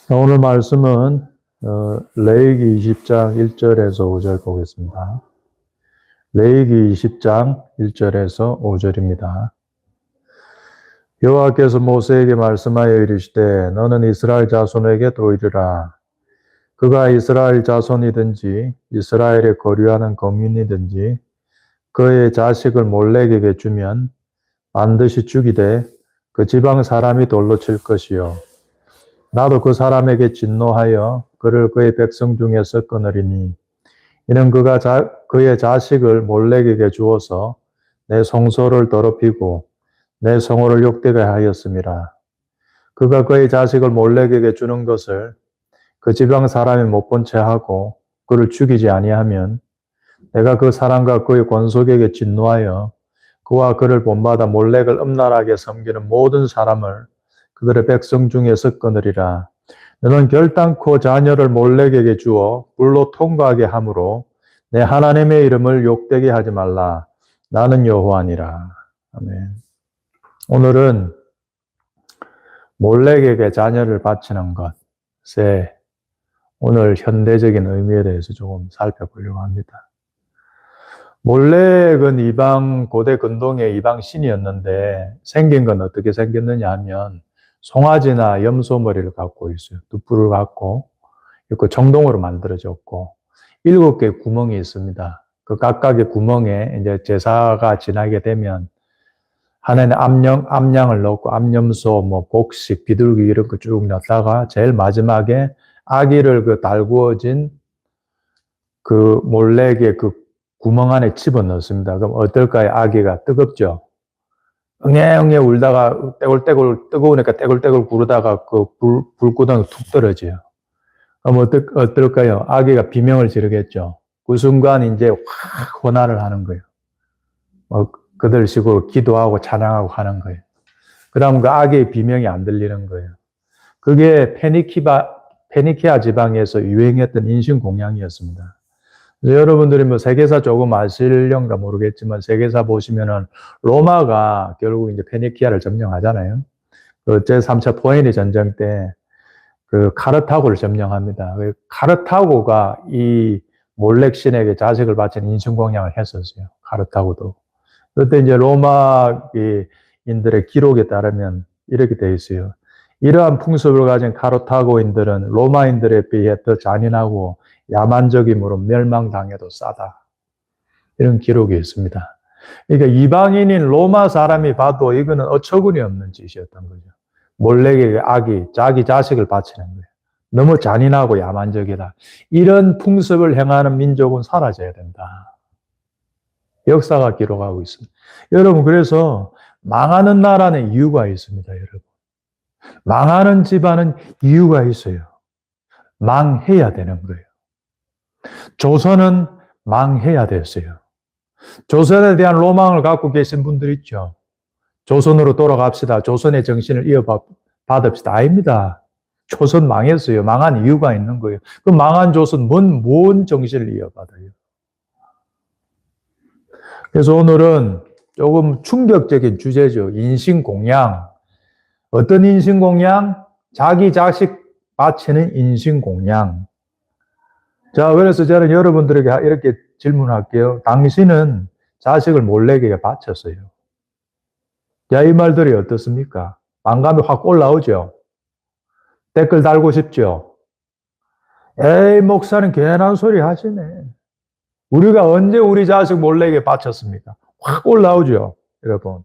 오늘 말씀은 레위기 20장 1절에서 5절 보겠습니다. 레위기 20장 1절에서 5절입니다. 여호와께서 모세에게 말씀하여 이르시되 너는 이스라엘 자손에게 이르라. 그가 이스라엘 자손이든지 이스라엘에 거류하는 거민이든지 그의 자식을 몰렉에게 주면 반드시 죽이되 그 지방 사람이 돌로 칠 것이요 나도 그 사람에게 진노하여 그를 그의 백성 중에서 끊으리니 이는 그가 그의 자식을 몰렉에게 주어서 내 성소를 더럽히고 내 성호를 욕되게 하였음이라. 그가 그의 자식을 몰렉에게 주는 것을 그 지방 사람이 못 본 채 하고 그를 죽이지 아니하면 내가 그 사람과 그의 권속에게 진노하여 그와 그를 본받아 몰렉을 음란하게 섬기는 모든 사람을 그들의 백성 중에서 끊으리라. 너는 결단코 자녀를 몰렉에게 주어 불로 통과하게 함으로 내 하나님의 이름을 욕되게 하지 말라. 나는 여호와니라. 아멘. 오늘은 몰렉에게 자녀를 바치는 것에 오늘 현대적인 의미에 대해서 조금 살펴보려고 합니다. 몰렉은 이방 고대 근동의 이방 신이었는데 생긴 건 어떻게 생겼느냐 하면 송아지나 염소 머리를 갖고 있어요. 두 뿔을 갖고 있고 정동으로 만들어졌고 7개의 구멍이 있습니다. 그 각각의 구멍에 이제 제사가 지나게 되면 하나는 암양을 넣고 암염소, 곡식, 비둘기 이런 거 쭉 넣다가 제일 마지막에 아기를 그 달구어진 그 몰렉의 그 구멍 안에 집어넣습니다. 그럼 어떨까요? 아기가 뜨겁죠? 응애응애 울다가 떼굴떼굴 뜨거우니까 떼굴떼굴 구르다가 그 불구덩이 툭 떨어져요. 그럼 어떨까요? 아기가 비명을 지르겠죠. 그 순간 이제 확 혼화를 하는 거예요. 그들 식으로 기도하고 찬양하고 하는 거예요. 그 다음 그 아기의 비명이 안 들리는 거예요. 그게 페니키아 지방에서 유행했던 인신공양이었습니다. 여러분들이 세계사 조금 아실런가 모르겠지만 세계사 보시면은 로마가 결국 이제 페니키아를 점령하잖아요. 그 제3차 포에니 전쟁 때 그 카르타고를 점령합니다. 카르타고가 이 몰렉 신에게 자식을 바친 인신공양을 했었어요. 카르타고도. 그때 이제 로마인들의 기록에 따르면 이렇게 돼 있어요. 이러한 풍습을 가진 카르타고인들은 로마인들에 비해 더 잔인하고 야만적이므로 멸망당해도 싸다. 이런 기록이 있습니다. 그러니까 이방인인 로마 사람이 봐도 이거는 어처구니 없는 짓이었던 거죠. 몰렉에게 자기 자식을 바치는 거예요. 너무 잔인하고 야만적이다. 이런 풍습을 행하는 민족은 사라져야 된다. 역사가 기록하고 있습니다. 여러분, 그래서 망하는 나라는 이유가 있습니다, 여러분. 망하는 집안은 이유가 있어요. 망해야 되는 거예요. 조선은 망해야 됐어요. 조선에 대한 로망을 갖고 계신 분들 있죠. 조선으로 돌아갑시다. 조선의 정신을 이어받읍시다. 아닙니다. 조선 망했어요. 망한 이유가 있는 거예요. 그 망한 조선 뭔 정신을 이어받아요. 그래서 오늘은 조금 충격적인 주제죠. 인신공양. 어떤 인신공양? 자기 자식 바치는 인신공양. 자, 그래서 저는 여러분들에게 이렇게 질문할게요. 당신은 자식을 몰렉에게 바쳤어요. 자, 이 말들이 어떻습니까? 반감이 확 올라오죠? 댓글 달고 싶죠? 에이, 목사는 괜한 소리 하시네. 우리가 언제 우리 자식 몰렉에게 바쳤습니까? 확 올라오죠, 여러분.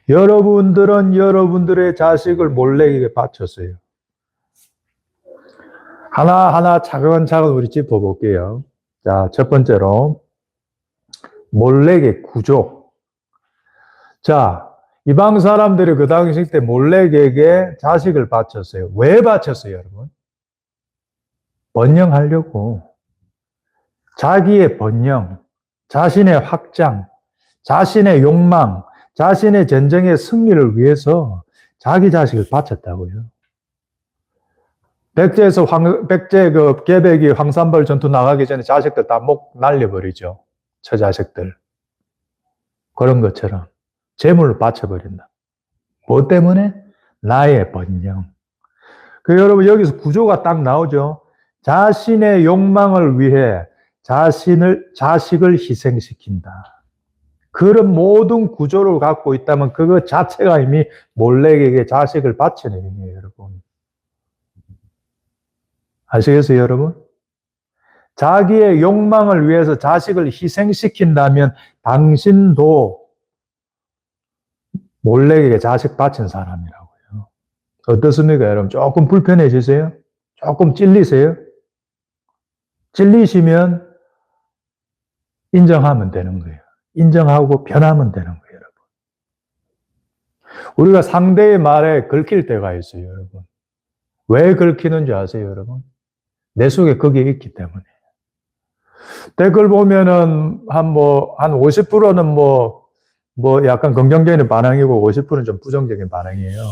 여러분들은 여러분들의 자식을 몰렉에게 바쳤어요. 하나하나 차근차근 우리 짚어볼게요. 자, 첫 번째로 몰렉의 구조. 자, 이방 사람들이 그 당시 때 몰렉에게 자식을 바쳤어요. 왜 바쳤어요, 여러분? 번영하려고. 자기의 번영, 자신의 확장, 자신의 욕망, 자신의 전쟁의 승리를 위해서 자기 자식을 바쳤다고요. 백제 그 계백이 황산벌 전투 나가기 전에 자식들 다 목 날려버리죠. 처자식들. 그런 것처럼 재물을 바쳐버린다. 뭐 때문에? 나의 번영. 여러분 여기서 구조가 딱 나오죠. 자신의 욕망을 위해 자식을 희생시킨다. 그런 모든 구조를 갖고 있다면 그거 자체가 이미 몰렉에게 자식을 바치는 행위예요, 여러분. 아시겠어요, 여러분? 자기의 욕망을 위해서 자식을 희생시킨다면 당신도 몰렉에게 자식 바친 사람이라고요. 어떻습니까, 여러분? 조금 불편해지세요? 조금 찔리세요? 찔리시면 인정하면 되는 거예요. 인정하고 변하면 되는 거예요, 여러분. 우리가 상대의 말에 걸킬 때가 있어요, 여러분. 왜 걸키는지 아세요, 여러분? 내 속에 그게 있기 때문에. 댓글 보면은 한 50%는 약간 긍정적인 반응이고 50%는 좀 부정적인 반응이에요.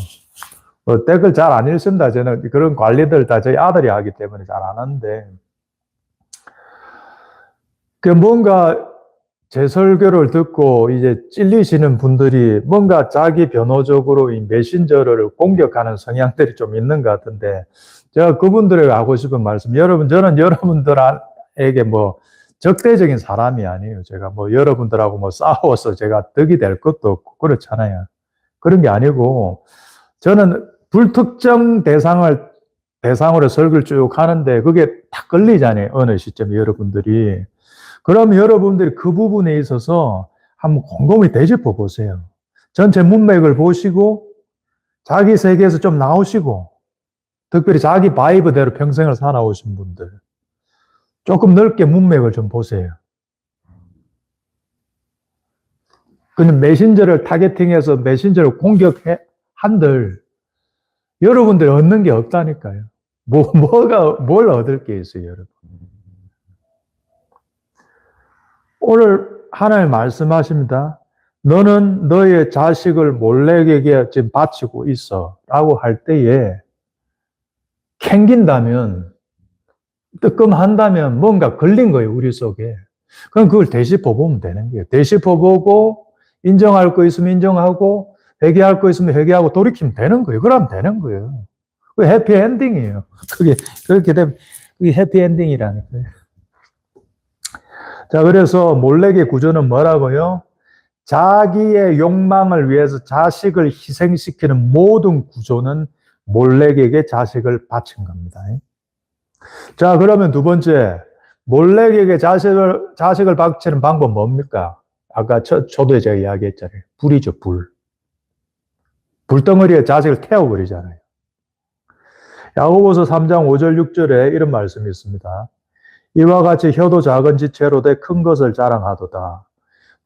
댓글 잘 안 읽습니다. 저는 그런 관리들 다 저희 아들이 하기 때문에 잘 안 하는데. 뭔가 제 설교를 듣고 이제 찔리시는 분들이 뭔가 자기 변호적으로 이 메신저를 공격하는 성향들이 좀 있는 것 같은데, 제가 그분들에게 하고 싶은 말씀, 저는 여러분들에게 적대적인 사람이 아니에요. 제가 여러분들하고 싸워서 제가 덕이 될 것도 없고 그렇잖아요. 그런 게 아니고, 저는 불특정 대상으로 설교를 쭉 하는데 그게 딱 걸리잖아요. 어느 시점에 여러분들이. 그럼 여러분들이 그 부분에 있어서 한번 곰곰이 되짚어 보세요. 전체 문맥을 보시고 자기 세계에서 좀 나오시고, 특별히 자기 바이브대로 평생을 살아오신 분들 조금 넓게 문맥을 좀 보세요. 그냥 메신저를 타겟팅해서 메신저를 공격한들 여러분들이 얻는 게 없다니까요. 뭘 얻을 게 있어요, 여러분. 오늘 하나님 말씀하십니다. 너는 너의 자식을 몰렉에게 지금 바치고 있어 라고 할 때에 캥긴다면, 뜨끔한다면 뭔가 걸린 거예요, 우리 속에. 그럼 그걸 되짚어보면 되는 거예요. 되짚어보고 인정할 거 있으면 인정하고 회개할 거 있으면 회개하고 돌이키면 되는 거예요. 그러면 되는 거예요. 그게 해피엔딩이에요. 그렇게 되면 그게 해피엔딩이라는 거예요. 자, 그래서 몰렉의 구조는 뭐라고요? 자기의 욕망을 위해서 자식을 희생시키는 모든 구조는 몰렉에게 자식을 바친 겁니다. 자, 그러면 두 번째, 몰렉에게 자식을 바치는 방법 뭡니까? 아까 초도에 제가 이야기했잖아요. 불이죠, 불. 불덩어리에 자식을 태워버리잖아요. 야고보서 3장 5절 6절에 이런 말씀이 있습니다. 이와 같이 혀도 작은 지체로 돼 큰 것을 자랑하도다.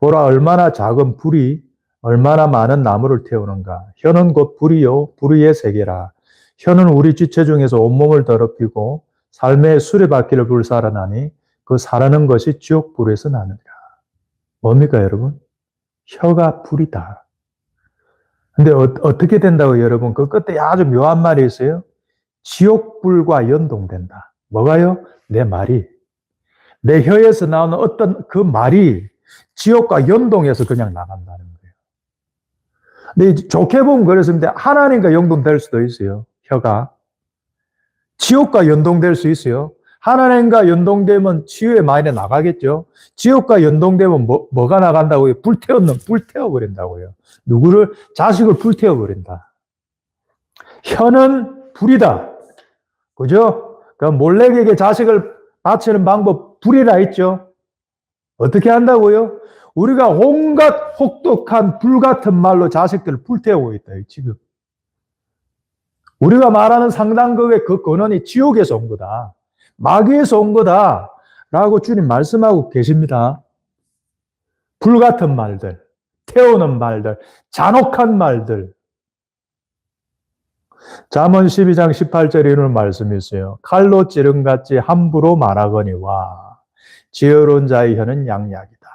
보라, 얼마나 작은 불이 얼마나 많은 나무를 태우는가. 혀는 곧 불이요 불의의 세계라. 혀는 우리 지체 중에서 온몸을 더럽히고 삶의 수레바퀴를 불살아나니 그 사르는 것이 지옥 불에서 나느니라. 뭡니까, 여러분? 혀가 불이다. 근데 어떻게 된다고, 여러분? 그 끝에 아주 묘한 말이 있어요. 지옥 불과 연동된다. 뭐가요? 내 말이. 내 혀에서 나오는 어떤 그 말이 지옥과 연동해서 그냥 나간다는 거예요. 근데 좋게 보면 그렇습니다. 하나님과 연동될 수도 있어요. 혀가. 지옥과 연동될 수 있어요. 하나님과 연동되면 치유의 마인에 나가겠죠. 지옥과 연동되면 뭐가 나간다고요? 불태워버린다고요. 누구를? 자식을 불태워버린다. 혀는 불이다. 그죠? 그럼 몰렉에게 자식을 바치는 방법, 불이라 했죠. 어떻게 한다고요? 우리가 온갖 혹독한 불 같은 말로 자식들을 불태우고 있다, 지금. 우리가 말하는 상당극의 그 근원이 지옥에서 온 거다. 마귀에서 온 거다. 라고 주님 말씀하고 계십니다. 불 같은 말들, 태우는 말들, 잔혹한 말들. 잠언 12장 18절에 이런 말씀이 있어요. 칼로 찌른같이 함부로 말하거니와 지혜로운 자의 혀는 양약이다.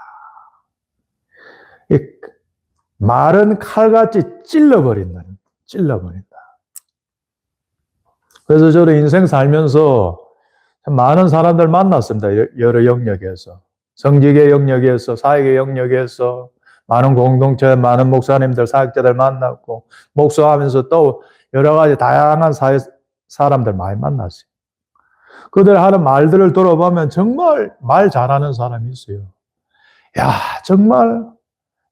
이 말은 칼같이 찔러버린다. 그래서 저도 인생 살면서 많은 사람들 만났습니다. 여러 영역에서. 성직의 영역에서, 사역의 영역에서, 많은 공동체, 많은 목사님들, 사역자들 만났고, 목사하면서 또 여러 가지 다양한 사회 사람들 많이 만났어요. 그들 하는 말들을 들어보면 정말 말 잘하는 사람이 있어요. 야, 정말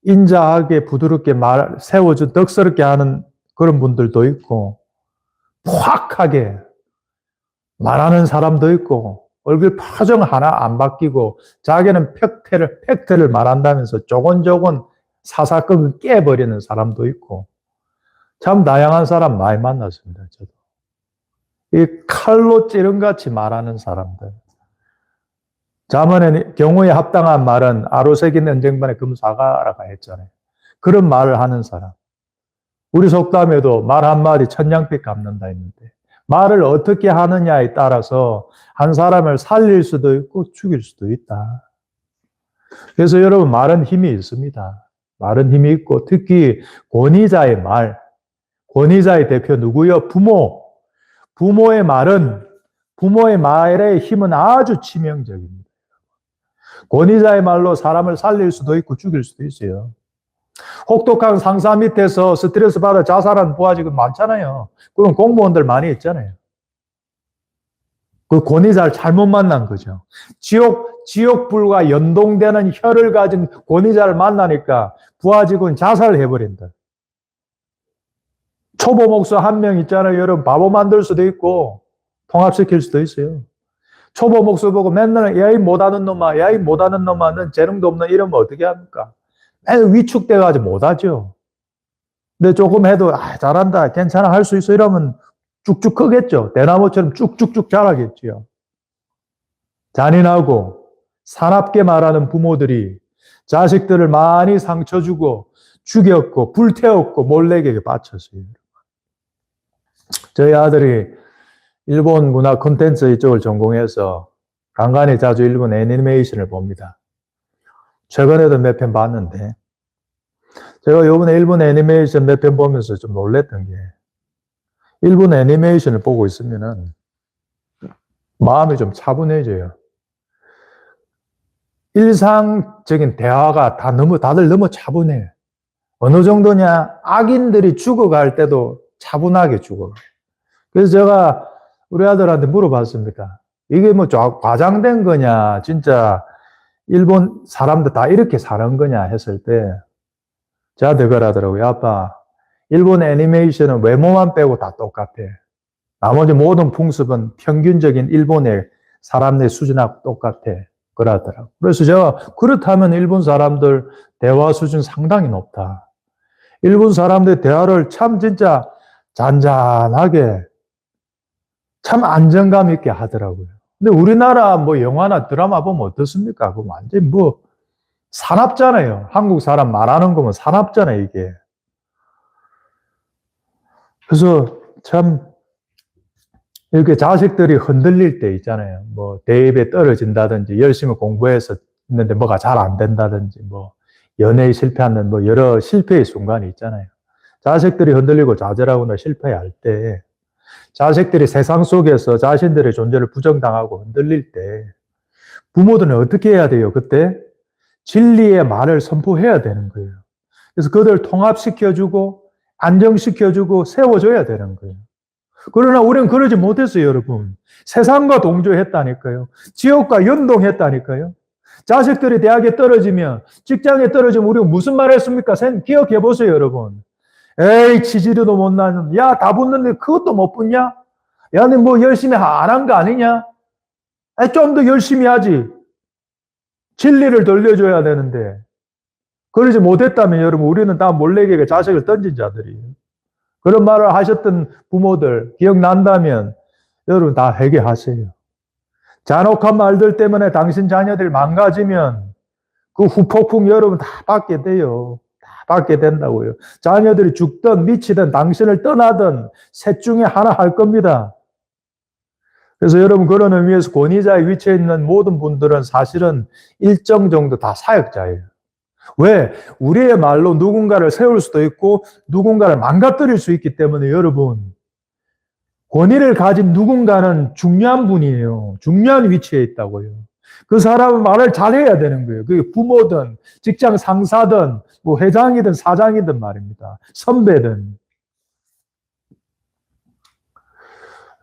인자하게 부드럽게 말 세워준 덕스럽게 하는 그런 분들도 있고, 포악하게 말하는 사람도 있고, 얼굴 표정 하나 안 바뀌고, 자기는 팩트를 말한다면서 조곤조곤 사사건을 깨버리는 사람도 있고, 참 다양한 사람 많이 만났습니다, 저도. 이 칼로 찌른같이 말하는 사람들. 자문의 경우에 합당한 말은 아로새긴 언쟁반의 금사가라고 했잖아요. 그런 말을 하는 사람. 우리 속담에도 말 한마디 천냥빚 갚는다 했는데, 말을 어떻게 하느냐에 따라서 한 사람을 살릴 수도 있고 죽일 수도 있다. 그래서 여러분, 말은 힘이 있습니다. 말은 힘이 있고, 특히 권위자의 말, 권위자의 대표 누구요? 부모. 부모의 말의 힘은 아주 치명적입니다. 권위자의 말로 사람을 살릴 수도 있고 죽일 수도 있어요. 혹독한 상사 밑에서 스트레스 받아 자살한 부하 직원 많잖아요. 그럼 공무원들 많이 있잖아요. 그 권위자를 잘못 만난 거죠. 지옥불과 연동되는 혀를 가진 권위자를 만나니까 부하 직원 자살을 해버린다. 초보 목사 한 명 있잖아요. 여러분, 바보 만들 수도 있고 통합시킬 수도 있어요. 초보 목사 보고 맨날 야이 못하는 놈아, 야이 못하는 놈아, 넌 재능도 없는 이러면 어떻게 합니까? 맨날 위축돼가지고 못하죠. 근데 조금 해도 잘한다, 괜찮아, 할 수 있어 이러면 쭉쭉 크겠죠. 대나무처럼 쭉쭉쭉 자라겠죠. 잔인하고 사납게 말하는 부모들이 자식들을 많이 상처 주고 죽였고 불태웠고 몰래에게 바쳤어요. 저희 아들이 일본 문화 콘텐츠 이쪽을 전공해서 간간히 자주 일본 애니메이션을 봅니다. 최근에도 몇 편 봤는데, 제가 이번에 일본 애니메이션 몇 편 보면서 좀 놀랬던 게, 일본 애니메이션을 보고 있으면은 마음이 좀 차분해져요. 일상적인 대화가 다들 너무 차분해. 어느 정도냐? 악인들이 죽어갈 때도 차분하게 죽어. 그래서 제가 우리 아들한테 물어봤습니다. 이게 뭐 과장된 거냐? 진짜 일본 사람들 다 이렇게 사는 거냐? 했을 때 제 아들 그러더라고요. 아빠, 일본 애니메이션은 외모만 빼고 다 똑같아. 나머지 모든 풍습은 평균적인 일본의 사람의 수준하고 똑같아. 그러더라고요. 그래서 제가 그렇다면 일본 사람들 대화 수준 상당히 높다. 일본 사람들 대화를 참 진짜 잔잔하게 참 안정감 있게 하더라고요. 근데 우리나라 뭐 영화나 드라마 보면 어떻습니까? 그거 완전히 뭐 사납잖아요. 한국 사람 말하는 거면 사납잖아요, 이게. 그래서 참 이렇게 자식들이 흔들릴 때 있잖아요. 뭐 대입에 떨어진다든지 열심히 공부해서 있는데 뭐가 잘 안 된다든지 뭐 연애에 실패하는 뭐 여러 실패의 순간이 있잖아요. 자식들이 흔들리고 좌절하거나 실패할 때 자식들이 세상 속에서 자신들의 존재를 부정당하고 흔들릴 때 부모들은 어떻게 해야 돼요? 그때 진리의 말을 선포해야 되는 거예요. 그래서 그들을 통합시켜주고 안정시켜주고 세워줘야 되는 거예요. 그러나 우리는 그러지 못했어요, 여러분. 세상과 동조했다니까요. 지옥과 연동했다니까요. 자식들이 대학에 떨어지면, 직장에 떨어지면 우리가 무슨 말 했습니까? 기억해 보세요, 여러분. 에이, 치지리도 못나는, 야, 다 붙는데 그것도 못 붙냐? 야, 너 뭐 열심히 안 한 거 아니냐? 좀 더 열심히 하지. 진리를 돌려줘야 되는데. 그러지 못했다면 여러분, 우리는 다 몰래에게 자식을 던진 자들이에요. 그런 말을 하셨던 부모들 기억난다면 여러분 다 회개하세요. 잔혹한 말들 때문에 당신 자녀들이 망가지면 그 후폭풍 여러분 다 받게 돼요. 다 받게 된다고요. 자녀들이 죽든 미치든 당신을 떠나든 셋 중에 하나 할 겁니다. 그래서 여러분 그런 의미에서 권위자의 위치에 있는 모든 분들은 사실은 일정 정도 다 사역자예요. 왜? 우리의 말로 누군가를 세울 수도 있고 누군가를 망가뜨릴 수 있기 때문에 여러분 권위를 가진 누군가는 중요한 분이에요. 중요한 위치에 있다고요. 그 사람은 말을 잘해야 되는 거예요. 그게 부모든 직장 상사든 뭐 회장이든 사장이든 말입니다. 선배든.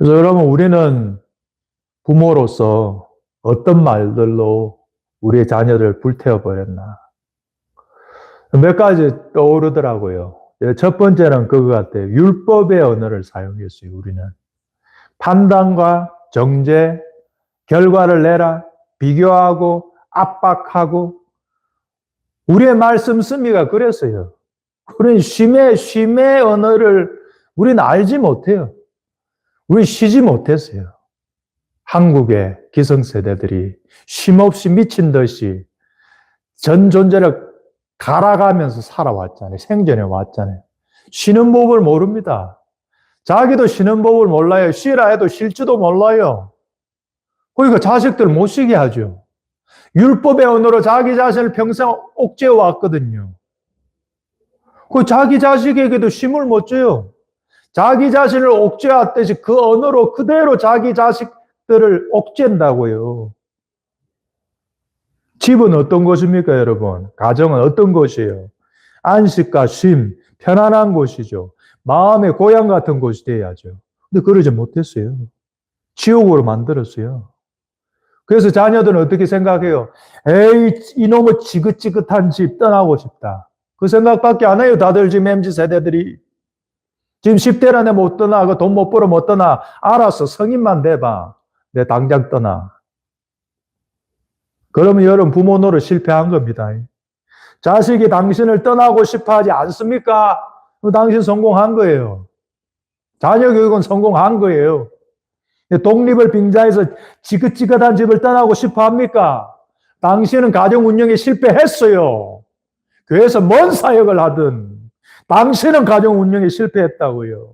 그래서 여러분, 우리는 부모로서 어떤 말들로 우리의 자녀를 불태워버렸나. 몇 가지 떠오르더라고요. 첫 번째는 그거 같아요. 율법의 언어를 사용했어요, 우리는. 판단과 정죄, 결과를 내라, 비교하고, 압박하고, 우리의 말씀 쓰미가 그랬어요. 우리는 쉼의 언어를 우리는 알지 못해요. 우리 쉬지 못했어요. 한국의 기성세대들이 쉼없이 미친 듯이 전 존재를 갈아가면서 살아왔잖아요. 생전에 왔잖아요. 쉬는 법을 모릅니다. 자기도 쉬는 법을 몰라요. 쉬라 해도 쉴지도 몰라요. 그러니까 자식들 못 쉬게 하죠. 율법의 언어로 자기 자신을 평생 옥죄어 왔거든요. 그 자기 자식에게도 쉼을 못 줘요. 자기 자신을 옥죄었듯이 그 언어로 그대로 자기 자식들을 옥죄인다고요. 집은 어떤 곳입니까, 여러분? 가정은 어떤 곳이에요? 안식과 쉼, 편안한 곳이죠. 마음의 고향 같은 곳이 돼야죠. 근데 그러지 못했어요. 지옥으로 만들었어요. 그래서 자녀들은 어떻게 생각해요? 에이, 이놈의 지긋지긋한 집 떠나고 싶다. 그 생각밖에 안 해요. 다들 지금 MZ 세대들이. 지금 10대라네 못 떠나. 돈 못 벌어 못 떠나. 알았어. 성인만 돼봐. 내 당장 떠나. 그러면 여러분 부모 노릇 실패한 겁니다. 자식이 당신을 떠나고 싶어 하지 않습니까? 당신 성공한 거예요. 자녀 교육은 성공한 거예요. 독립을 빙자해서 지긋지긋한 집을 떠나고 싶어 합니까? 당신은 가정 운영에 실패했어요. 교회에서 뭔 사역을 하든 당신은 가정 운영에 실패했다고요.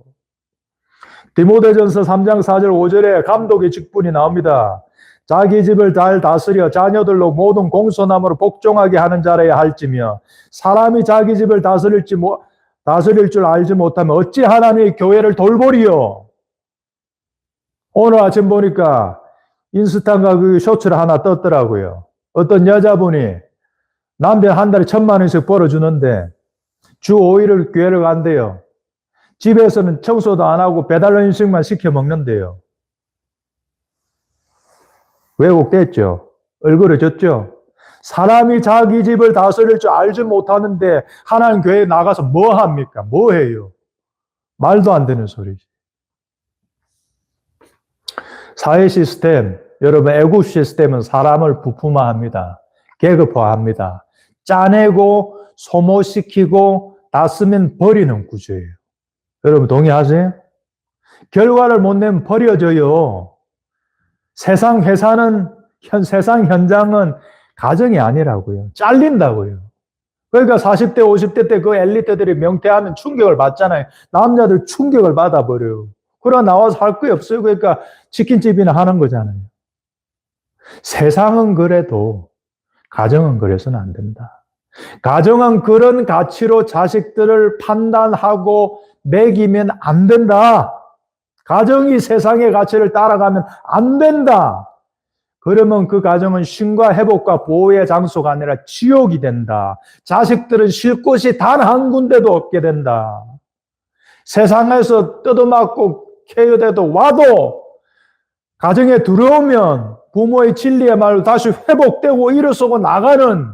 디모데전서 3장 4절 5절에 감독의 직분이 나옵니다. 자기 집을 잘 다스려 자녀들로 모든 공손함으로 복종하게 하는 자라야 할지며 사람이 자기 집을 다스릴 줄 알지 못하면 어찌 하나님의 교회를 돌보리요. 오늘 아침 보니까 인스타인가 그 쇼츠를 하나 떴더라고요. 어떤 여자분이 남편 한 달에 1,000만 원씩 벌어주는데 주 5일을 교회를 간대요. 집에서는 청소도 안 하고 배달 음식만 시켜 먹는데요. 왜곡됐죠? 얼굴해졌죠? 사람이 자기 집을 다스릴 줄 알지 못하는데 하나님 교회에 나가서 뭐 합니까? 뭐 해요? 말도 안 되는 소리지. 사회 시스템, 여러분 애국 시스템은 사람을 부품화합니다. 계급화합니다. 짜내고 소모시키고 다 쓰면 버리는 구조예요. 여러분 동의하세요? 결과를 못 내면 버려져요. 세상 회사는 세상 현장은 가정이 아니라고요. 잘린다고요. 그러니까 40대 50대 때 그 엘리트들이 명퇴하면 충격을 받잖아요. 남자들 충격을 받아버려요. 그러나 나와서 할 거 없어요. 그러니까 치킨집이나 하는 거잖아요. 세상은 그래도 가정은 그래서는 안 된다. 가정은 그런 가치로 자식들을 판단하고 매기면 안 된다. 가정이 세상의 가치를 따라가면 안 된다. 그러면 그 가정은 쉼과 회복과 보호의 장소가 아니라 지옥이 된다. 자식들은 쉴 곳이 단 한 군데도 없게 된다. 세상에서 뜯어맞고 케어돼도 와도 가정에 들어오면 부모의 진리의 말로 다시 회복되고 일어서고 나가는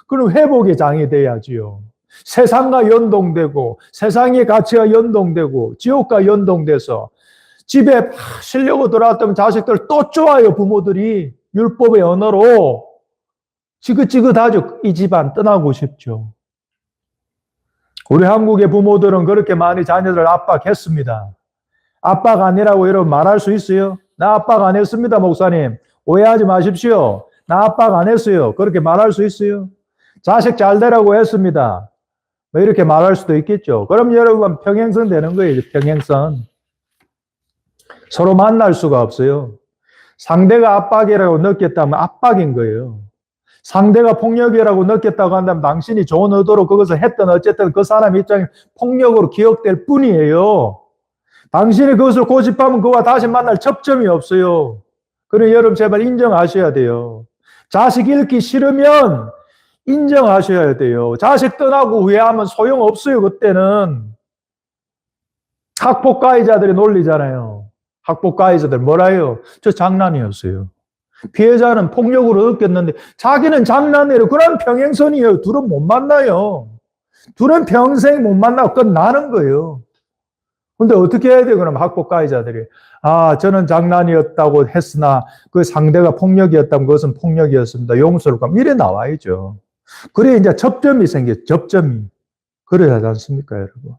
그런 회복의 장이 돼야지요. 세상과 연동되고 세상의 가치와 연동되고 지옥과 연동돼서 집에 쉬려고 들어왔다면 자식들 또 좋아요. 부모들이 율법의 언어로 지긋지긋하죠. 이 집안 떠나고 싶죠. 우리 한국의 부모들은 그렇게 많이 자녀들을 압박했습니다. 압박 아니라고 여러분 말할 수 있어요? 나 압박 안 했습니다, 목사님. 오해하지 마십시오. 나 압박 안 했어요. 그렇게 말할 수 있어요? 자식 잘 되라고 했습니다. 뭐 이렇게 말할 수도 있겠죠. 그럼 여러분 평행선 되는 거예요. 평행선. 서로 만날 수가 없어요. 상대가 압박이라고 느꼈다면 압박인 거예요. 상대가 폭력이라고 느꼈다고 한다면 당신이 좋은 의도로 그것을 했든 어쨌든 그 사람 입장에 폭력으로 기억될 뿐이에요. 당신이 그것을 고집하면 그와 다시 만날 접점이 없어요. 그러니 여러분 제발 인정하셔야 돼요. 자식 잃기 싫으면 인정하셔야 돼요. 자식 떠나고 후회하면 소용없어요. 그때는 학폭 가해자들이 논리잖아요. 학폭 가해자들 뭐라 해요? 저 장난이었어요. 피해자는 폭력으로 느꼈는데 자기는 장난이에요. 그럼 평행선이에요. 둘은 못 만나요. 둘은 평생 못 만나고 끝나는 거예요. 근데 어떻게 해야 돼요? 그럼 학폭 가해자들이. 아, 저는 장난이었다고 했으나 그 상대가 폭력이었다면 그것은 폭력이었습니다. 용서를 하면 이래 나와야죠. 그래 이제 접점이 생겨. 접점이. 그래야 하지 않습니까, 여러분?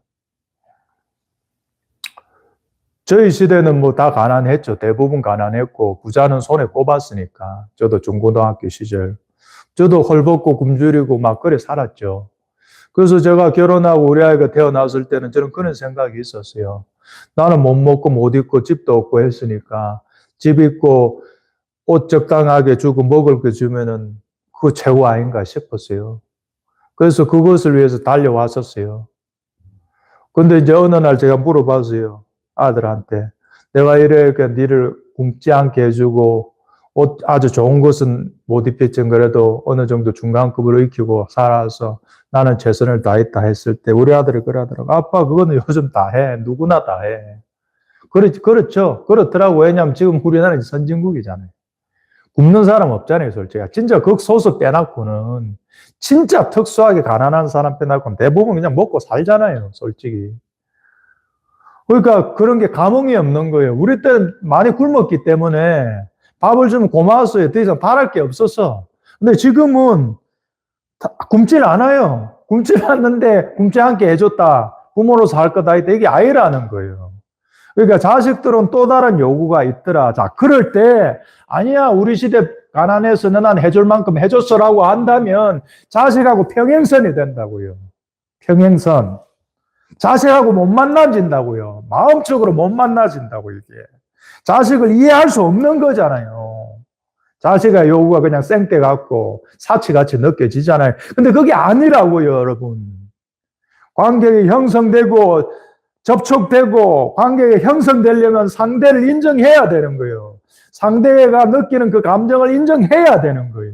저희 시대는 뭐 다 가난했죠. 대부분 가난했고 부자는 손에 꼽았으니까. 저도 중고등학교 시절. 저도 헐벗고 굶주리고 막 그래 살았죠. 그래서 제가 결혼하고 우리 아이가 태어났을 때는 저는 그런 생각이 있었어요. 나는 못 먹고 못 입고 집도 없고 했으니까 집 있고 옷 적당하게 주고 먹을 거 주면은 그거 최고 아닌가 싶었어요. 그래서 그것을 위해서 달려왔었어요. 근데 이제 어느 날 제가 물어봤어요. 아들한테. 내가 이렇게 니를 굶지 않게 해주고 옷 아주 좋은 것은 못 입혔지만 그래도 어느 정도 중간급으로 익히고 살아서 나는 최선을 다했다 했을 때 우리 아들이 그러더라고. 아빠 그거는 요즘 다 해. 누구나 다 해. 그렇죠. 그렇더라고. 왜냐하면 지금 우리나라는 선진국이잖아요. 굶는 사람 없잖아요, 솔직히. 진짜 극소수 빼놓고는 진짜 특수하게 가난한 사람 빼놓고는 대부분 그냥 먹고 살잖아요, 솔직히. 그러니까 그런 게 감흥이 없는 거예요. 우리 때는 많이 굶었기 때문에 밥을 주면 고마웠어요. 더 이상 바랄 게 없었어. 근데 지금은 굶질 않아요. 굶질 않는데 굶지 않게 해줬다. 부모로서 할 거다. 이게 아니라는 거예요. 그러니까 자식들은 또 다른 요구가 있더라. 자, 그럴 때 아니야 우리 시대 가난해서 난 해줄 만큼 해줬어라고 한다면 자식하고 평행선이 된다고요. 평행선. 자식하고 못 만나진다고요. 마음적으로 못 만나진다고 이게. 자식을 이해할 수 없는 거잖아요. 자식의 요구가 그냥 생떼 같고 사치같이 느껴지잖아요. 근데 그게 아니라고요, 여러분. 관계가 형성되고 접촉되고 관계가 형성되려면 상대를 인정해야 되는 거예요. 상대가 느끼는 그 감정을 인정해야 되는 거예요.